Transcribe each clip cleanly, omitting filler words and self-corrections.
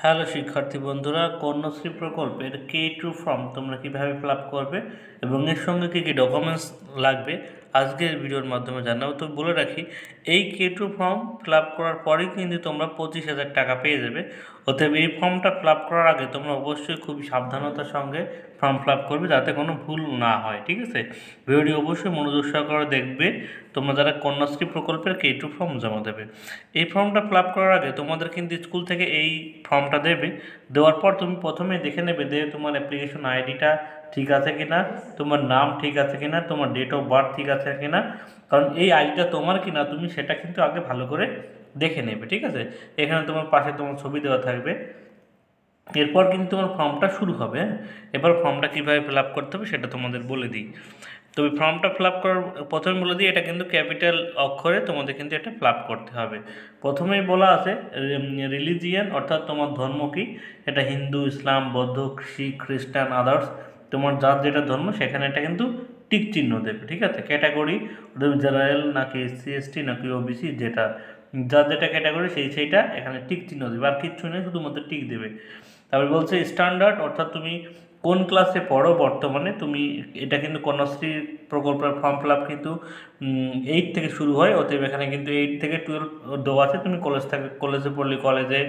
Hello শিক্ষার্থী বন্ধুরা, কন্যাশ্রী প্রকল্পের K2 ফর্ম তোমরা কিভাবে ফিল আপ করবে এবং এর সঙ্গে কী কী ডকুমেন্টস লাগবে আজকের ভিডিওর মাধ্যমে জানাবো। তো বলে রাখি, এই K2 ফর্ম ফিল আপ করার পরেই কিন্তু তোমরা 25,000 টাকা পেয়ে যাবে। অতএব এই ফর্মটা ফিল আপ করার আগে তোমরা অবশ্যই খুবই সাবধানতার সঙ্গে ফর্ম ফিল আপ করবে, যাতে কোনো ভুল না হয়। ঠিক আছে, ভিডিওটি অবশ্যই মনোযোগ সহকারে দেখবে তোমরা যারা কন্যাশ্রী প্রকল্পের K2 ফর্ম জমা দেবে। এই ফর্মটা ফিল আপ করার আগে তোমাদের কিন্তু স্কুল থেকে এই ফর্মটা দেবে। দেওয়ার পর তুমি প্রথমে দেখে নেবে যে তোমার অ্যাপ্লিকেশন আইডিটা ঠিক আছে কিনা, তোমার নাম ঠিক আছে কিনা, তোমার ডেট অফ বার্থ ঠিক আছে কিনা। কারণ এই আইডিটা তোমার কিনা তুমি সেটা কিন্তু আগে ভালো করে দেখে নেবে। ঠিক আছে, এখানে তোমার পাশে তোমার ছবি দেওয়া থাকবে। এরপর কিন্তু তোমার ফর্মটা শুরু হবে। এবার ফর্মটা কীভাবে ফিল আপ করতে হবে সেটা তোমাদের বলে দিই। তবে ফর্মটা ফিল আপ করার প্রথমে বলে দিই, এটা কিন্তু ক্যাপিটাল অক্ষরে তোমাদের কিন্তু এটা ফিল আপ করতে হবে। প্রথমেই বলা আছে রিলিজিয়ান, অর্থাৎ তোমার ধর্ম কি, এটা হিন্দু, ইসলাম, বৌদ্ধ, শিখ, খ্রিস্টান, আদার্স, তোমার যার যেটা ধর্ম সেখানে এটা কিন্তু টিক চিহ্ন দেবে। ঠিক আছে, ক্যাটাগরি তুমি জেনারেল নাকি এসসি এসটি নাকি ওবিসি, যেটা যার যেটা ক্যাটাগরি সেইটা এখানে টিক চিহ্ন দেবে, আর কিচ্ছু নেই, শুধুমাত্র টিক দেবে। তারপরে বলছে স্ট্যান্ডার্ড, অর্থাৎ তুমি কোন ক্লাসে পড়ো বর্তমানে। তুমি এটা কিন্তু কন্যাশ্রী প্রকল্পের ফর্ম ফিল আপ কিন্তু 8 থেকে শুরু হয়। অতএব এখানে কিন্তু 8 থেকে 12 দেওয়া আছে। তুমি কলেজে পড়লে কলেজে,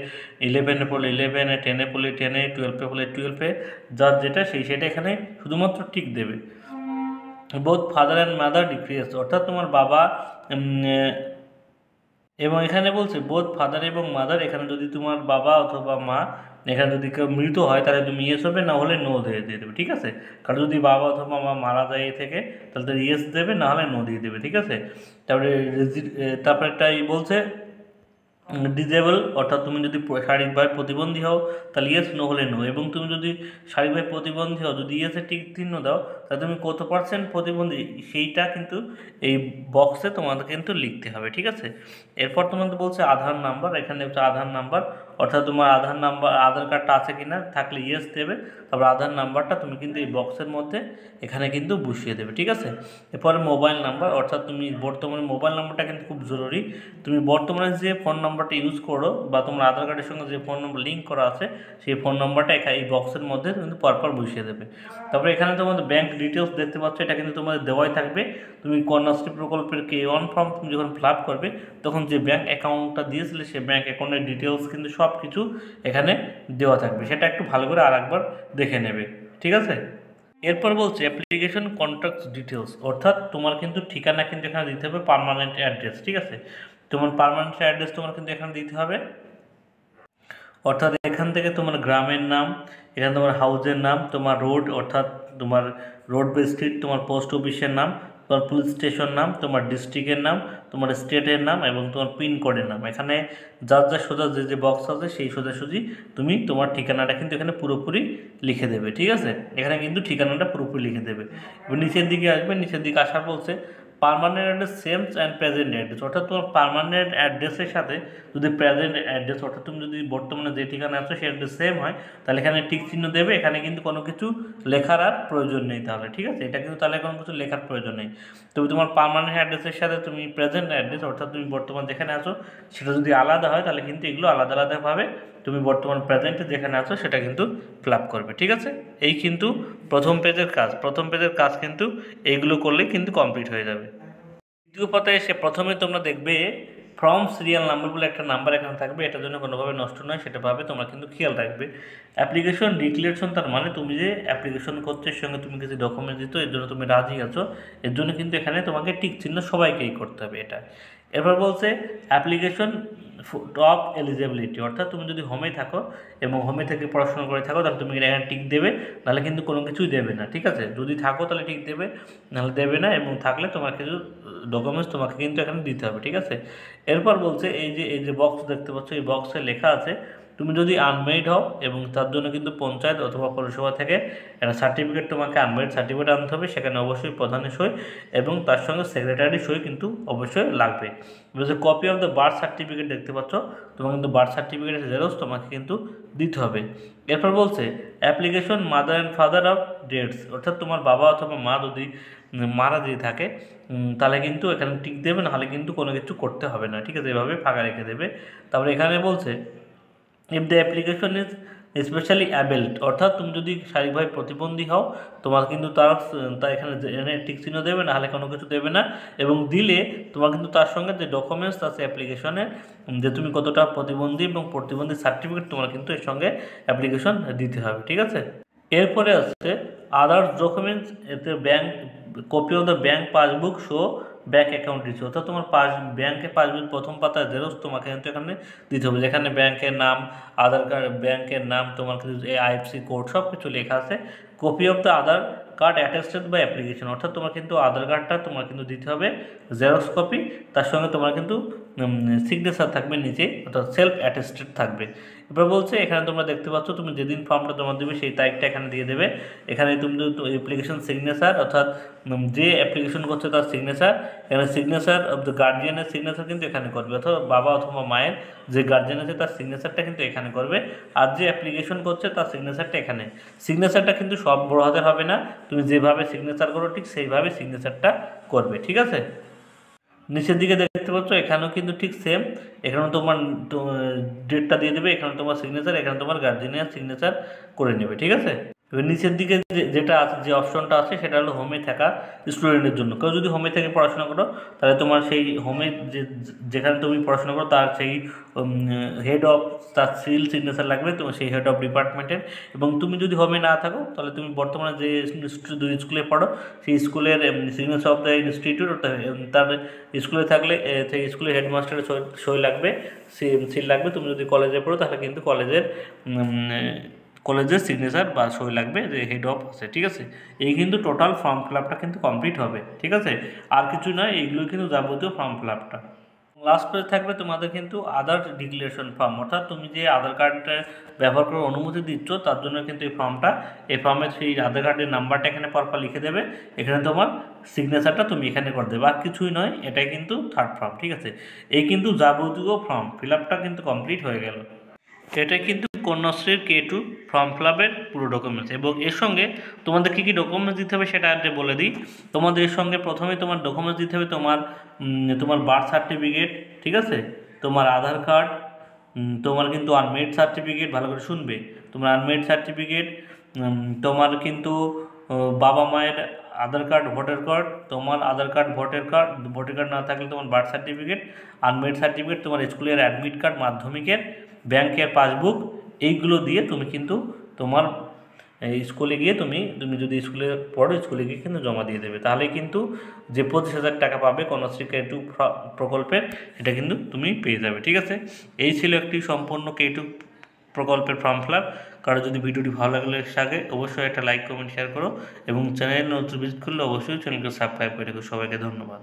11-এ পড়লে 11-এ, 10-এ পড়লে 10-এ, 12-এ পড়লে 12-এ, যার যেটা সেটা এখানে শুধুমাত্র টিক দেবে। বোথ ফাদার অ্যান্ড মাদার ডিক্রিয়েস, অর্থাৎ তোমার বাবা এবং এখানে বলছে বোথ ফাদার এবং মাদার, এখানে যদি তোমার বাবা অথবা মা এখানে যদি কেউ মৃত হয় তাহলে তুমি ইয়েস হবে, না হলে নো দিয়ে দেবে। ঠিক আছে, কারণ যদি বাবা অথবা মা মারা যায় এ থেকে তাহলে ইয়েস দেবে, না হলে নো দিয়ে দেবে। ঠিক আছে, তারপরে তারপরে একটাই বলছে ডিজেবল, অর্থাৎ তুমি যদি শারীরিকভাবে প্রতিবন্ধী হও তাহলে ইয়েস, নো হলে নো। এবং তুমি যদি শারীরিকভাবে প্রতিবন্ধী হও, যদি ইয়েসে টিক চিহ্ন দাও, তাহলে তুমি কত পার্সেন্ট প্রতিবন্ধী সেইটা কিন্তু এই বক্সে তোমাদের কিন্তু লিখতে হবে। ঠিক আছে, এরপর তোমাদের বলছে আধার নাম্বার, এখানে হচ্ছে আধার নাম্বার, অর্থাৎ তোমার আধার নাম্বার, আধার কার্ডটা আছে কিনা, থাকলে ইয়েস দেবে। তারপর আধার নাম্বারটা তুমি কিন্তু এই বক্সের মধ্যে এখানে কিন্তু বসিয়ে দেবে। ঠিক আছে, এরপরে মোবাইল নাম্বার, অর্থাৎ তুমি বর্তমানে মোবাইল নাম্বারটা কিন্তু খুব জরুরি। তুমি বর্তমানে যে ফোন নাম্বারটা ইউজ করো বা তোমার আধার কার্ডের সঙ্গে যে ফোন নম্বর লিঙ্ক করা আছে সেই ফোন নাম্বারটা এখানে এই বক্সের মধ্যে কিন্তু পরপর বসিয়ে দেবে। তারপরে এখানে তোমাদের ব্যাঙ্ক ডিটেলস দেখতে পাচ্ছ, এটা কিন্তু তোমাদের দেওয়াই থাকবে। তুমি কন্যাশ্রী প্রকল্পের K1 ফর্ম তুমি যখন ফিল আপ করবে তখন যে ব্যাঙ্ক অ্যাকাউন্টটা দিয়েছিলে সেই ব্যাঙ্ক অ্যাকাউন্টের ডিটেলস কিন্তু সব কিছু এখানে দেওয়া থাকবে, সেটা একটু ভালো করে আরেকবার দেখে নেবে। ঠিক আছে, এরপর বলছে অ্যাপ্লিকেশন কন্ট্যাক্ট ডিটেলস, অর্থাৎ তোমার কিন্তু ঠিকানা কিন্তু এখানে দিতে হবে, পার্মানেন্ট অ্যাড্রেস। ঠিক আছে, তোমার পার্মানেন্ট অ্যাড্রেস তোমার কিন্তু এখানে দিতে হবে, অর্থাৎ এখান থেকে তোমার গ্রামের নাম, এখানে তোমার হাউজের নাম, তোমার রোড অর্থাৎ তোমার রোড বা স্ট্রিট, তোমার পোস্ট অফিসের নাম, তোমার পুলিশ স্টেশন নাম, তোমার ডিস্ট্রিক্টের নাম, তোমার স্টেটের নাম এবং তোমার পিনকোডের নাম। এখানে যার যা সোজা যে বক্স আছে সেই সোজাসুজি তুমি তোমার ঠিকানাটা কিন্তু এখানে পুরোপুরি লিখে দেবে। ঠিক আছে, এখানে কিন্তু ঠিকানাটা পুরোপুরি লিখে দেবে। এবার নিচের দিকে আসবে, নিচের দিকে আসার বলছে permanent address same and present address, অর্থাৎ তোমার পার্মানেন্ট অ্যাড্রেসের সাথে যদি প্রেজেন্ট অ্যাড্রেস, অর্থাৎ তুমি যদি বর্তমানে যে ঠিকানা আছো সেই অ্যাড্রেস সেম হয় তাহলে এখানে টিক চিহ্ন দেবে। এখানে কিন্তু কোনো কিছু লেখার আর প্রয়োজন নেই তাহলে। ঠিক আছে, এটা কিন্তু তাহলে কোনো কিছু লেখার প্রয়োজন নেই। তবে তোমার পার্মানেন্ট অ্যাড্রেসের সাথে তুমি প্রেজেন্ট অ্যাড্রেস, অর্থাৎ তুমি বর্তমান যেখানে আছো সেটা যদি আলাদা হয় তাহলে কিন্তু এগুলো আলাদা আলাদাভাবে তুমি বর্তমান প্রেজেন্টে যেখানে আছো সেটা কিন্তু ফিল আপ করবে। ঠিক আছে, এই কিন্তু প্রথম পেজের কাজ। প্রথম পেজের কাজ কিন্তু এইগুলো করলেই কিন্তু কমপ্লিট হয়ে যাবে। দ্বিতীয় পাতায় এসে প্রথমে তোমরা দেখবে ফর্ম সিরিয়াল নাম্বার বলে একটা নাম্বার এখানে থাকবে, এটার জন্য কোনোভাবে নষ্ট নয় সেটা ভাবে তোমরা কিন্তু খেয়াল রাখবে। অ্যাপ্লিকেশন ডিক্লারেশন, তার মানে তুমি যে অ্যাপ্লিকেশন করছো এর সঙ্গে তুমি কিছু ডকুমেন্ট দিতো, এর জন্য তুমি রাজি আছো, এর জন্য কিন্তু এখানে তোমাকে টিক চিহ্ন সবাইকেই করতে হবে এটা। এরপর বলছে অ্যাপ্লিকেশন টপ এলিজিবিলিটি, অর্থাৎ তুমি যদি হোমে থাকো এবং হোমে থেকে পড়াশোনা করে থাকো তাহলে তুমি এখানে টিক দেবে, নাহলে কিন্তু কোনো কিছুই দেবে না। ঠিক আছে, যদি থাকো তাহলে টিক দেবে, নাহলে দেবে না, এবং থাকলে তোমার কিছু ডকুমেন্টস তোমাকে কিন্তু এখানে দিতে হবে। ঠিক আছে, এরপর বলছে এই যে বক্স দেখতে পাচ্ছ, এই বক্সে লেখা আছে তুমি যদি আনমেরিড হও এবং তার জন্য কিন্তু পঞ্চায়েত অথবা পৌরসভা থেকে একটা সার্টিফিকেট, তোমাকে আনমেরিড সার্টিফিকেট আনতে হবে, সেখানে অবশ্যই প্রধানের সই এবং তার সঙ্গে সেক্রেটারি সই কিন্তু অবশ্যই লাগবে। বলছে copy of the birth certificate দেখতে পাচ্ছ, তোমার কিন্তু বার্থ সার্টিফিকেটের জেরক্স তোমাকে কিন্তু দিতে হবে। এরপর বলছে application mother and father of dates, অর্থাৎ তোমার বাবা অথবা মা যদি মারা দিয়ে থাকে তাহলে কিন্তু এখানে টিক দেবে, নাহলে কিন্তু কোনো কিছু করতে হবে না। ঠিক আছে, এভাবে ফাঁকা রেখে দেবে। তারপরে এখানে বলছে if the application is specially abled, অর্থাৎ তুমি যদি শারীরিকভাবে প্রতিবন্ধী হও, তোমার কিন্তু তার এখানে টিক চিহ্ন দেবে, না হলে কোনো কিছু দেবে না। এবং দিলে তোমার কিন্তু তার সঙ্গে যে ডকুমেন্টস আছে অ্যাপ্লিকেশনে, যে তুমি কতটা প্রতিবন্ধী এবং প্রতিবন্ধী সার্টিফিকেট তোমার কিন্তু এর সঙ্গে অ্যাপ্লিকেশন দিতে হবে, ঠিক আছে। এরপরে আছে আদার্স ডকুমেন্টস, এতে bank copy of the bank passbook show bank account দিচ্ছে, অর্থাৎ তোমার ব্যাংকের পাসবুক প্রথম পাতার জেরক্স তোমাকে কিন্তু এখানে দিতে হবে, যেখানে ব্যাংকের নাম, আধার কার্ড, ব্যাংকের নাম, তোমার কিন্তু আইএফসি কোড সব কিছু লেখা আছে। Copy of the Aadhaar card attested by application, অর্থাৎ তোমার কিন্তু আধার কার্ডটা তোমার কিন্তু দিতে হবে জেরক্স কপি, তার সঙ্গে তোমার কিন্তু সিগনেচার থাকবে নিচে, অর্থাৎ সেলফ অ্যাটেস্টেড থাকবে। এবার বলছে এখানে তোমরা দেখতে পাচ্ছ তুমি যেদিন ফর্মটা জমা দেবে সেই তারিখটা এখানে দিয়ে দেবে। এখানে তুমি অ্যাপ্লিকেশন সিগনেচার, অর্থাৎ যে অ্যাপ্লিকেশন করছে তার সিগনেচার, এখানে সিগনেচার অফ দ্য গার্জিয়ানের সিগনেচার কিন্তু এখানে করবে, অথবা বাবা অথবা মায়ের যে গার্জিয়ান আছে তার সিগনেচারটা কিন্তু এখানে করবে। আর যে অ্যাপ্লিকেশন করছে তার সিগনেচারটা এখানে। সিগনেচারটা কিন্তু সব বড় হাতের হবে না, তুমি যেভাবে সিগনেচার করো ঠিক সেইভাবে সিগনেচারটা করবে, ঠিক আছে। নিচের দিকে দেখতে পাচ্ছ এখানেও কিন্তু ঠিক সেম, এখানেও তোমার ডেটটা দিয়ে দেবে, এখানে তোমার সিগনেচার, এখানে তোমার গার্জিয়ানের সিগনেচার করে নেবে, ঠিক আছে। এবার নিচের দিকে যেটা আছে, যে অপশনটা আছে সেটা হলো হোমে থাকা স্টুডেন্টের জন্য। কেউ যদি হোমে থেকে পড়াশোনা করো তাহলে তোমার সেই হোমে যেখানে তুমি পড়াশোনা করো তার সেই হেড অফ, তার সিগনেচার লাগবে, তোমার সেই হেড অফ ডিপার্টমেন্টের। এবং তুমি যদি হোমে না থাকো তাহলে তুমি বর্তমানে যে স্কুলে পড়ো সেই স্কুলের সিগনেচার অফ দ্য ইনস্টিটিউট, তার স্কুলে থাকলে সেই স্কুলের হেডমাস্টারের সই লাগবে, সিল লাগবে। তুমি যদি কলেজে পড়ো তাহলে কিন্তু কলেজের সিগনেচার বা সই লাগবে, যে হেড অফ আছে, ঠিক আছে। এই কিন্তু টোটাল ফর্ম ফিল আপটা কিন্তু কমপ্লিট হবে, ঠিক আছে। আর কিছু নয়, এইগুলোই কিন্তু যাবতীয় ফর্ম ফিল আপটা। লাস্ট পেজ থাকবে তোমাদের কিন্তু আধার ডিক্লারেশন ফর্ম, অর্থাৎ তুমি যে আধার কার্ডটা ব্যবহার করার অনুমতি দিচ্ছ তার জন্য কিন্তু এই ফর্মটা, এই ফর্মে সেই আধার কার্ডের নাম্বারটা এখানে পরপর লিখে দেবে, এখানে তোমার সিগনেচারটা তুমি এখানে করে দেবে, আর কিছুই নয়। এটাই কিন্তু থার্ড ফর্ম, ঠিক আছে। এই কিন্তু যাবতীয় ফর্ম ফিল আপটা কিন্তু কমপ্লিট হয়ে গেল। এটা কিন্তু কন্যাশ্রীর K2 ফর্ম ফিল আপের পুরো ডকুমেন্টস। এবং এর সঙ্গে তোমাদের কী কী ডকুমেন্টস দিতে হবে সেটা আগে বলে দিই। তোমাদের এর সঙ্গে প্রথমে তোমার ডকুমেন্টস দিতে হবে তোমার বার্থ সার্টিফিকেট, ঠিক আছে, তোমার আধার কার্ড, তোমার কিন্তু আনমেরিড সার্টিফিকেট, ভালো করে শুনবে, তোমার আনমেরিড সার্টিফিকেট, তোমার কিন্তু বাবা মায়ের আধার কার্ড, ভোটার কার্ড, তোমার আধার কার্ড, ভোটার কার্ড না থাকলে তোমার বার্থ সার্টিফিকেট, আনমেরিড সার্টিফিকেট, তোমার স্কুলের অ্যাডমিট কার্ড, মাধ্যমিকের, ব্যাংকের পাসবুক, এইগুলো দিয়ে তুমি কিন্তু তোমার স্কুলে গিয়ে তুমি যদি স্কুলে পড়ো স্কুলে গিয়ে কিন্তু জমা দিয়ে দেবে, তাহলে কিন্তু যে 25,000 টাকা পাবে কন্যাশ্রী K2 প্রকল্পের, এটা কিন্তু তুমি পেয়ে যাবে, ঠিক আছে। এই ছিল একটি সম্পূর্ণ K2 প্রকল্পের ফর্ম ফিল আপ। কারো যদি ভিডিওটি ভালো লাগলে সাথে অবশ্যই একটা লাইক, কমেন্ট, শেয়ার করো, এবং চ্যানেল নতুন ভিজিট করলে অবশ্যই চ্যানেলকে সাবস্ক্রাইব করে রেখো। সবাইকে ধন্যবাদ।